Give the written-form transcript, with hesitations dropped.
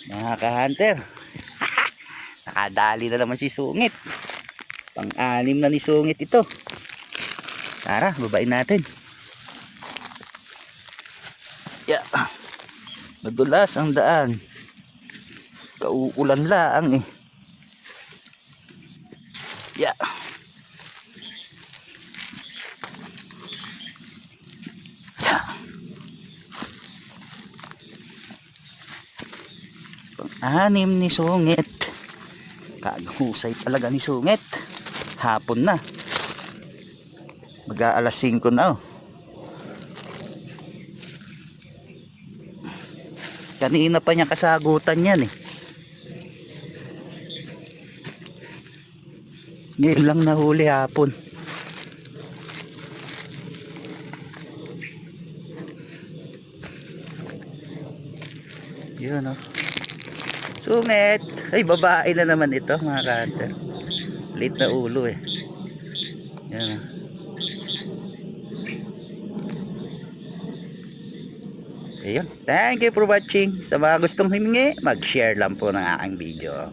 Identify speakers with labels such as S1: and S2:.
S1: Mga ka-hunter, nakadali na naman si Sungit. Pang-anim na ni Sungit ito. Tara, babain natin. Yeah. Madulas ang daan. Kauulan lang eh. Yeah. Yeah. Pang-anim ni Sungit. Kaghusay talaga ni Sungit. Hapon na. Mag-aalas 5 na oh. Kanina pa niya kasagutan yan eh. Ngayon lang nahuli hapon. Yun oh. Sungit. Ay, babae na naman ito mga ka-hunter. Late na ulo eh. Yan oh. Ayun. Thank you for watching. Sa mga gustong humingi, mag-share lang po ng aking video.